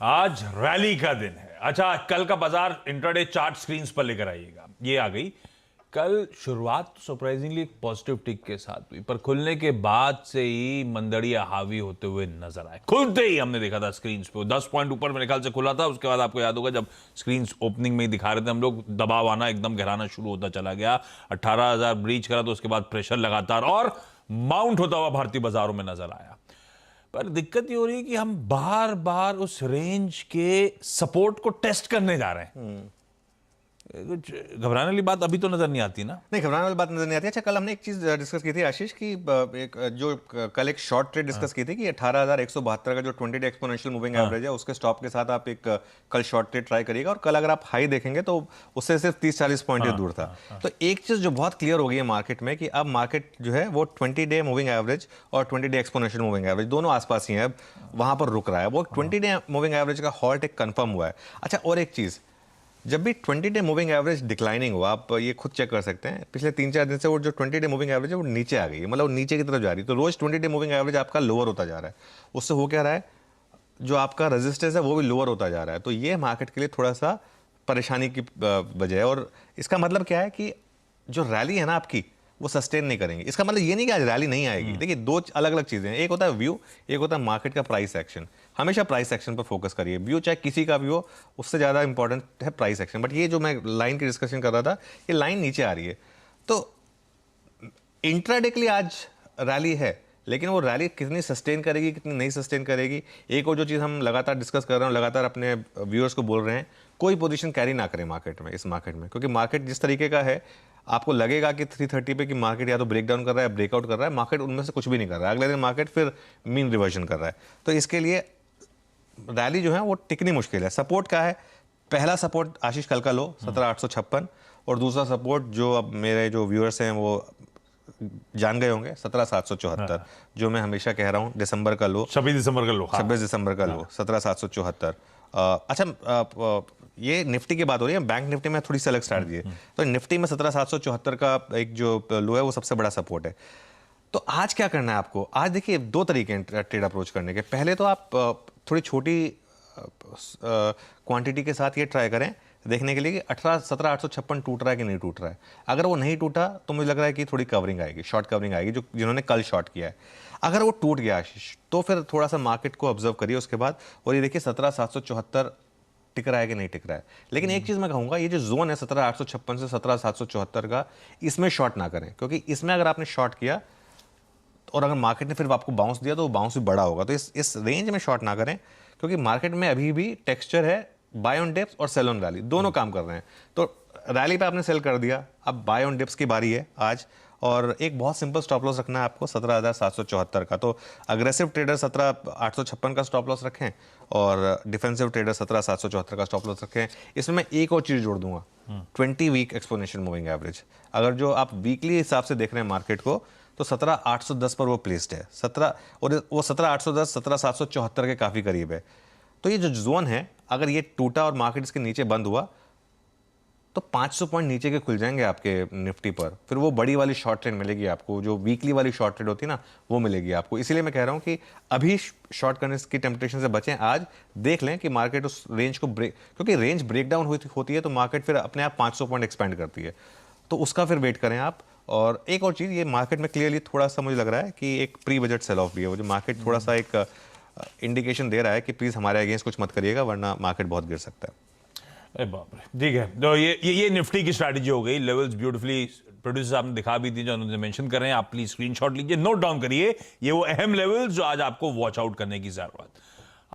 आज रैली का दिन है। अच्छा, कल का बाजार इंट्राडे चार्ट स्क्रीन्स पर लेकर आइएगा। ये आ गई। कल शुरुआत सरप्राइजिंगली एक पॉजिटिव टिक के साथ हुई, पर खुलने के बाद से ही मंदड़िया हावी होते हुए नजर आए। खुलते ही हमने देखा था स्क्रीन्स पे 10 पॉइंट ऊपर मेरे ख्याल से खुला था। उसके बाद आपको याद होगा जब स्क्रीन्स ओपनिंग में ही दिखा रहे थे हम लोग, दबाव आना एकदम गहराना शुरू होता चला गया। 18,000 ब्रीच करा तो उसके बाद प्रेशर लगातार और माउंट होता हुआ भारतीय बाजारों में नजर आया। पर दिक्कत ये हो रही है कि हम बार बार उस रेंज के सपोर्ट को टेस्ट करने जा रहे हैं। कुछ घबराने वाली बात अभी तो नजर नहीं आती ना। नहीं, घबराने वाली बात नजर नहीं आती। अच्छा, कल हमने एक चीज डिस्कस की थी आशीष की, कल एक शॉर्ट ट्रेड डिस्कस की थी कि 18,172 का जो 20 डे एक्सपोनेंशियल मूविंग एवरेज है उसके स्टॉप के साथ आप एक कल शॉर्ट ट्रेड ट्राई करिएगा। और कल अगर आप हाई देखेंगे तो उससे सिर्फ 30-40 पॉइंट ही दूर था। तो एक चीज जो बहुत क्लियर हो गई है मार्केट में कि अब मार्केट जो है वो 20 डे मूविंग एवरेज और 20 डे एक्सपोनेंशियल मूविंग एवरेज दोनों आसपास ही है, अब वहां पर रुक रहा है। वो 20 डे मूविंग एवरेज का हॉल्ट एक कंफर्म हुआ है। अच्छा, और एक चीज, जब भी 20 डे मूविंग एवरेज डिक्लाइनिंग हुआ, आप ये खुद चेक कर सकते हैं, पिछले 3-4 दिन से वो जो 20 डे मूविंग एवरेज है वो नीचे आ गई है, मतलब नीचे की तरफ जा रही है। तो रोज 20 डे मूविंग एवरेज आपका लोअर होता जा रहा है। उससे हो क्या रहा है, जो आपका रेजिस्टेंस है वो भी लोअर होता जा रहा है। तो ये मार्केट के लिए थोड़ा सा परेशानी की वजह है। और इसका मतलब क्या है कि जो रैली है ना आपकी, वो सस्टेन नहीं करेंगे। इसका मतलब ये नहीं कि आज रैली नहीं आएगी। देखिए, दो अलग अलग चीजें हैं, एक होता है व्यू, एक होता है मार्केट का प्राइस एक्शन। हमेशा प्राइस एक्शन पर फोकस करिए। व्यू चाहे किसी का भी हो, उससे ज्यादा इंपॉर्टेंट है प्राइस एक्शन। बट ये जो मैं लाइन की डिस्कशन कर रहा था, ये लाइन नीचे आ रही है। तो इंट्राडे के लिए आज रैली है, लेकिन वो रैली कितनी सस्टेन करेगी, कितनी नहीं सस्टेन करेगी। एक और जो चीज़ हम लगातार डिस्कस कर रहे हैं, लगातार अपने व्यूअर्स को बोल रहे हैं, कोई पोजीशन कैरी ना करें मार्केट में, इस मार्केट में, क्योंकि मार्केट जिस तरीके का है, आपको लगेगा कि 330 पे कि मार्केट या तो ब्रेक डाउन कर रहा है, ब्रेकआउट कर रहा है, मार्केट उनमें से कुछ भी नहीं कर रहा है। अगले दिन मार्केट फिर मीन रिवर्जन कर रहा है। तो इसके लिए रैली जो है वो टिकनी मुश्किल है। सपोर्ट का है, पहला सपोर्ट आशीष कल का लो 17,856, और दूसरा सपोर्ट जो अब मेरे जो व्यूअर्स हैं वो जान गए होंगे 17,774, जो मैं हमेशा कह रहा हूँ, दिसंबर का लो, 26 दिसंबर का लो, 26 दिसंबर का लो 17,774। अच्छा, ये निफ्टी की बात हो रही है। बैंक निफ्टी में थोड़ी सी अलग स्ट्रैटेजी है। तो निफ्टी में 17,774 का एक जो लो है वो सबसे बड़ा सपोर्ट है। तो आज क्या करना है आपको? आज देखिए, दो तरीके हैं ट्रेड अप्रोच करने के। पहले तो आप थोड़ी छोटी क्वांटिटी के साथ ये ट्राई करें देखने के लिए कि 17,856 टूट रहा है कि नहीं टूट रहा है। अगर वो नहीं टूटा तो मुझे लग रहा है कि थोड़ी कवरिंग आएगी, शॉर्ट कवरिंग आएगी, जो जिन्होंने कल शॉर्ट किया है। अगर वो टूट गया आशीष, तो फिर थोड़ा सा मार्केट को ऑब्जर्व करिए उसके बाद, और ये देखिए 17,774 टिक रहा है कि नहीं टिक रहा है। लेकिन एक चीज़ मैं कहूँगा, ये जो जोन है 17,856 से 17,774 का, इसमें शॉर्ट ना करें, क्योंकि इसमें अगर आपने शॉर्ट किया और अगर मार्केट ने फिर आपको बाउंस दिया तो वो बाउंस भी बड़ा होगा। तो इस रेंज में शॉर्ट ना करें, क्योंकि मार्केट में अभी भी टेक्सचर है बाय ऑन डिप्स और सेल ऑन रैली, दोनों काम कर रहे हैं। तो रैली पे आपने सेल कर दिया, अब बाय ऑन डिप्स की बारी है आज। और एक बहुत सिंपल स्टॉप लॉस रखना है आपको 17,774 का। तो अग्रेसिव ट्रेडर 17,856 का स्टॉप लॉस रखें, और डिफेंसिव ट्रेडर 17,774 का स्टॉप लॉस रखें। इसमें मैं एक और चीज़ जोड़ दूंगा, 20 वीक एक्सपोनेंशियल मूविंग एवरेज। अगर जो आप वीकली हिसाब से देख रहे हैं मार्केट को, तो 17,810 पर वो प्लेस्ड है। 17 और वो 17,810 17,774 के काफ़ी करीब है। तो ये जो जोन है, अगर ये टूटा और मार्केट इसके नीचे बंद हुआ तो 500 पॉइंट नीचे के खुल जाएंगे आपके निफ्टी पर। फिर वो बड़ी वाली शॉर्ट ट्रेड मिलेगी आपको, जो वीकली वाली शॉर्ट ट्रेड होती है ना, वो मिलेगी आपको। इसीलिए मैं कह रहा हूँ कि अभी शॉर्ट करने की टेम्पटेशन से बचें। आज देख लें कि मार्केट उस रेंज को ब्रेक, क्योंकि रेंज ब्रेकडाउन होती है तो मार्केट फिर अपने आप 500 पॉइंट एक्सपेंड करती है, तो उसका फिर वेट करें आप। और एक और चीज़, ये मार्केट में क्लियरली थोड़ा सा मुझे लग रहा है कि एक प्री बजट सेल ऑफ भी है, वो जो मार्केट थोड़ा सा एक इंडिकेशन दे रहा है कि प्लीज़ हमारे अगेंस्ट कुछ मत करिएगा, वरना मार्केट बहुत गिर सकता है। अरे बाप रे, ठीक है। तो ये निफ्टी की स्ट्रैटेजी हो गई। लेवल्स ब्यूटीफुली प्रोड्यूसर आपने दिखा भी दी, जो उन्होंने मेंशन कर रहे हैं। आप प्लीज स्क्रीनशॉट लीजिए, नोट डाउन करिए, ये वो अहम लेवल्स जो आज आपको वॉच आउट करने की जरूरत।